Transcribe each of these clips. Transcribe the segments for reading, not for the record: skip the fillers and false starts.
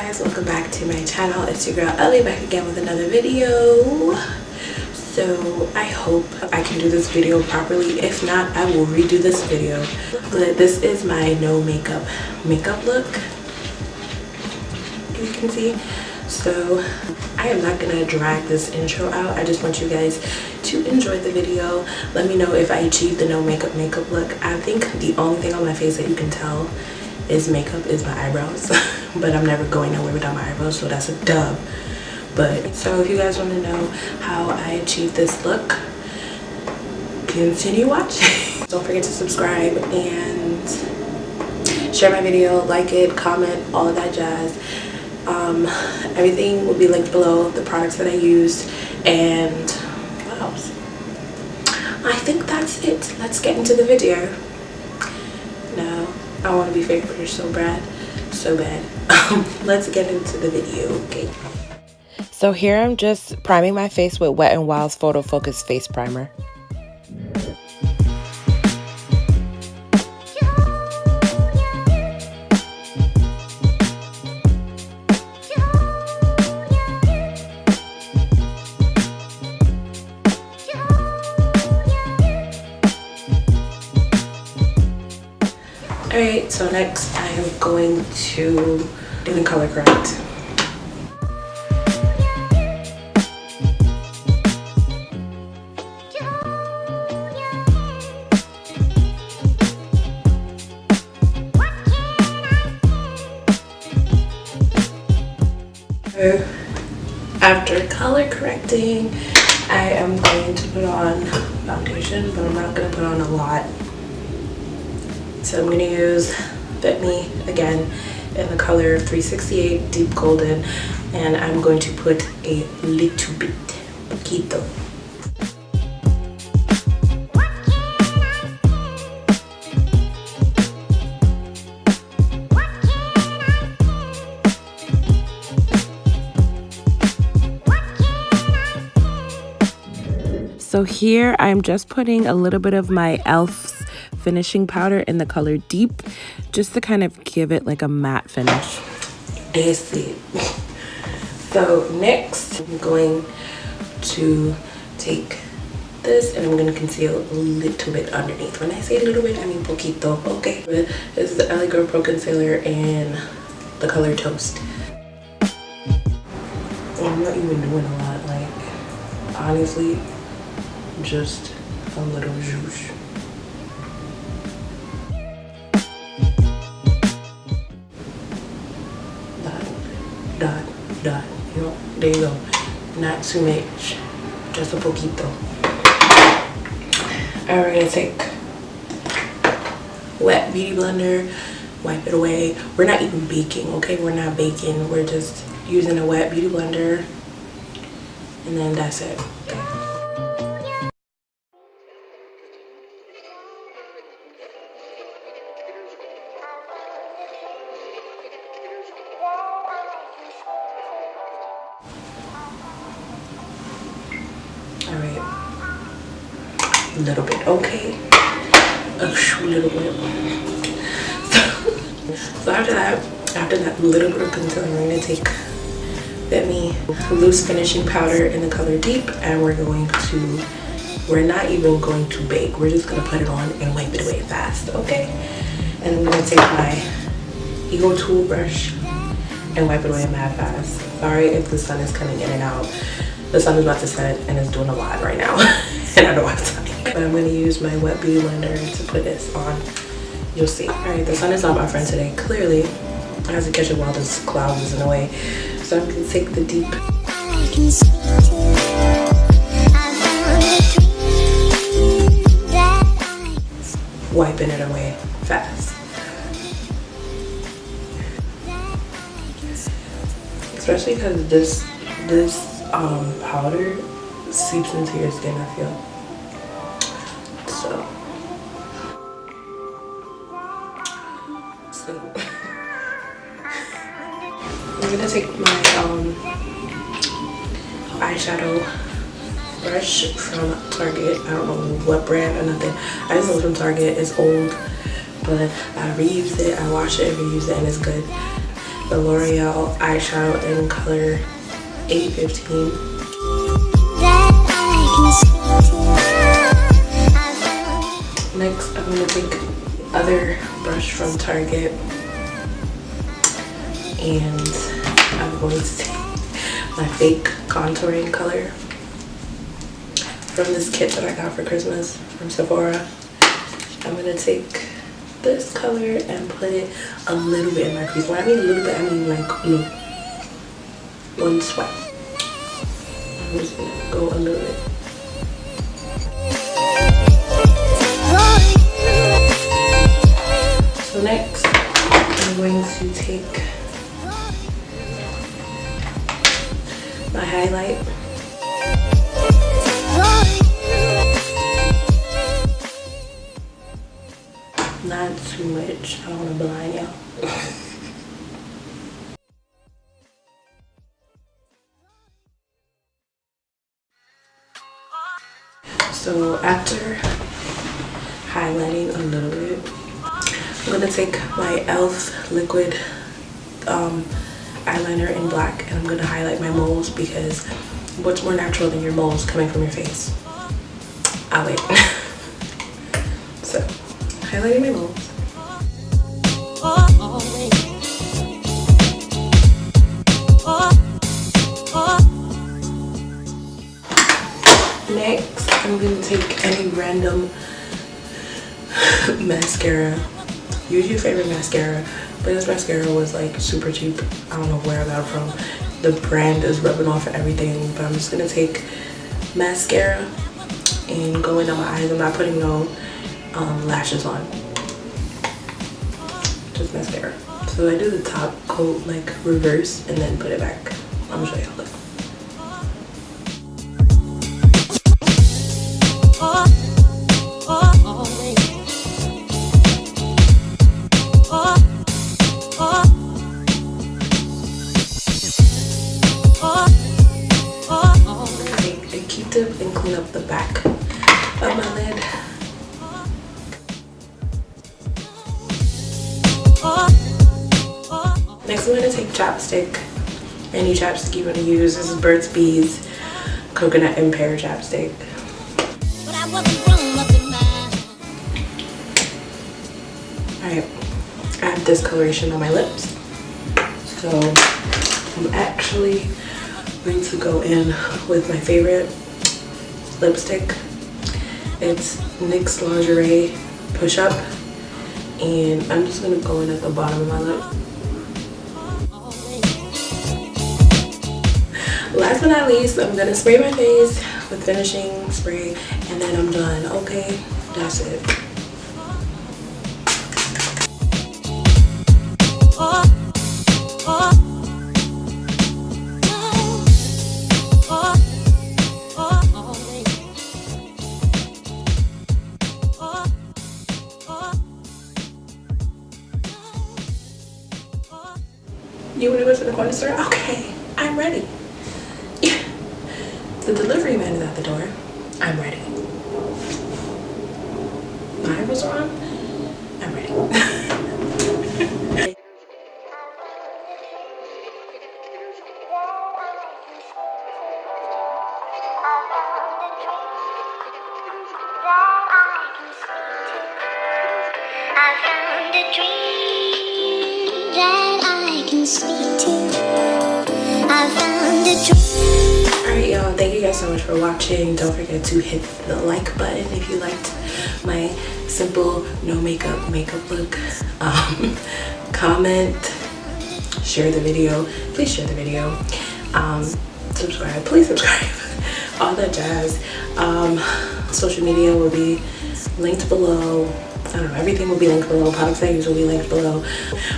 guys, welcome back to my channel. It's your girl Ellie back again with another video. So I hope I can do this video properly. If not, I will redo this video. But this is my no makeup look, you can see. So I am not gonna drag this intro out. I just want you guys to enjoy the video. Let me know if I achieved the no makeup look. I think the only thing on my face that you can tell is makeup is my eyebrows. But I'm never going nowhere without my eyebrows, so that's a dub. But so if you guys want to know how I achieved this look, continue watching. Don't forget to subscribe and share my video, like it, comment, all of that jazz. Everything will be linked below, the products that I used, and what else? I think that's it. Let's get into the video. No, I want to be famous so bad. Let's get into the video, okay? So here I'm just priming my face with Wet n Wild's Photo Focus Face Primer. Alright, so next I am going to do the color correct. So after color correcting, I am going to put on foundation, but I'm not going to put on a lot. So I'm going to use Fit Me again in the color 368 Deep Golden, and I'm going to put a little bit, poquito. So here I'm just putting a little bit of my e.l.f.'s finishing powder in the color Deep, just to kind of give it like a matte finish. That's it. So next I'm going to take this and I'm going to conceal a little bit underneath. When I say a little bit, I mean poquito, okay? This is the LA Girl Pro Concealer in the color Toast. I'm not even doing a lot, like honestly, just a little zhoosh. Dot, you know, there you go. Not too much, just a poquito. And we're gonna take wet beauty blender, wipe it away. We're not even baking, okay? We're not baking. We're just using a wet beauty blender, and then that's it. Okay. Alright, a little bit, okay? A little bit. So after that little bit of concealer, we're gonna take Fit Me loose finishing powder in the color Deep, and we're not even going to bake. We're just gonna put it on and wipe it away fast, okay? And I'm gonna take my Ego tool brush and wipe it away mad fast. Sorry if the sun is coming in and out. The sun is about to set and it's doing a lot right now. And I don't have time. But I'm going to use my wet beauty blender to put this on. You'll see. Alright, the sun is not my friend today. Clearly, I have to catch it while this cloud is in the way. So I'm going to take the Deep. Wiping it away fast. Especially because this powder seeps into your skin, I feel. So I'm gonna take my eyeshadow brush from Target. I don't know what brand or nothing. I just know from Target. It's old, but I reuse it, I wash it, reuse it, and it's good. the L'Oreal eyeshadow in color 815. Next, I'm going to take the other brush from Target, and I'm going to take my fake contouring color from this kit that I got for Christmas from Sephora. I'm going to take this color and put it a little bit in my crease. When I mean a little bit, I mean like one swipe. I'm just going to go a little bit. So next, I'm going to take my highlight. Not too much, I don't want to blind y'all. So after highlighting a little bit, I'm gonna take my e.l.f. liquid eyeliner in black, and I'm gonna highlight my moles, because what's more natural than your moles coming from your face? I'll wait. So, highlighting my moles. Next, I'm gonna take any random mascara. Use your favorite mascara, but this mascara was like super cheap. I don't know where I got it from. The brand is rubbing off everything, but I'm just gonna take mascara and go in on my eyes. I'm not putting no lashes on, just mascara. So I do the top coat like reverse and then put it back. I'm gonna show y'all that. And clean up the back of my lid. Next, I'm going to take chapstick. Any chapstick you want to use. This is Burt's Bees coconut and pear chapstick. Alright, I have discoloration on my lips, so I'm actually going to go in with my favorite lipstick. It's NYX Lingerie Push Up, and I'm just gonna go in at the bottom of my lip. Last but not least, I'm gonna spray my face with finishing spray, and then I'm done. Okay, that's it. You want to go to the corner store? Okay, I'm ready. The delivery man is at the door. I'm ready. My eyebrows are on. I'm ready. Alright y'all, thank you guys so much for watching. Don't forget to hit the like button if you liked my simple no makeup look. Comment, share the video, please share the video, subscribe, please subscribe, all that jazz. Social media will be linked below. I don't know, everything will be linked below. Products I use will be linked below.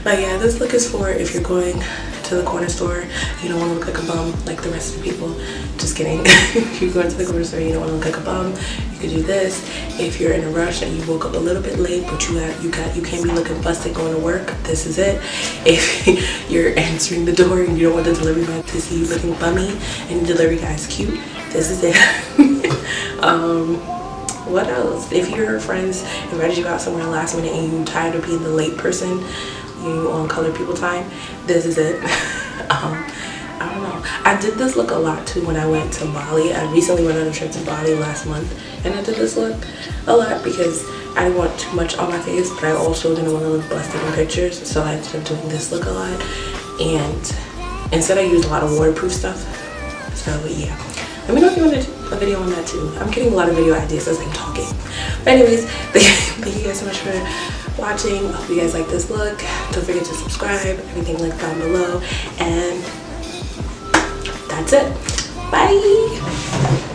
But yeah, this look is for if you're going to the corner store, you don't want to look like a bum like the rest of the people. Just kidding. If you're going to the corner store, you don't want to look like a bum, you could do this. If you're in a rush and you woke up a little bit late, but you can't be looking busted going to work, this is it. If you're answering the door and you don't want the delivery man to see you looking bummy and the delivery guy's cute, this is it. What else? If your friends invited you out somewhere last minute and you're tired of being the late person, you on Color People time, this is it. I don't know. I did this look a lot too when I went to Bali. I recently went on a trip to Bali last month, and I did this look a lot because I didn't want too much on my face, but I also didn't want to look busted in pictures, so I ended up doing this look a lot. And instead I used a lot of waterproof stuff. So yeah, let me know if you want to do a video on that too. I'm getting a lot of video ideas as I'm talking. But anyways, thank you guys so much for watching. I hope you guys like this look. Don't forget to subscribe, everything linked down below, and that's it. Bye.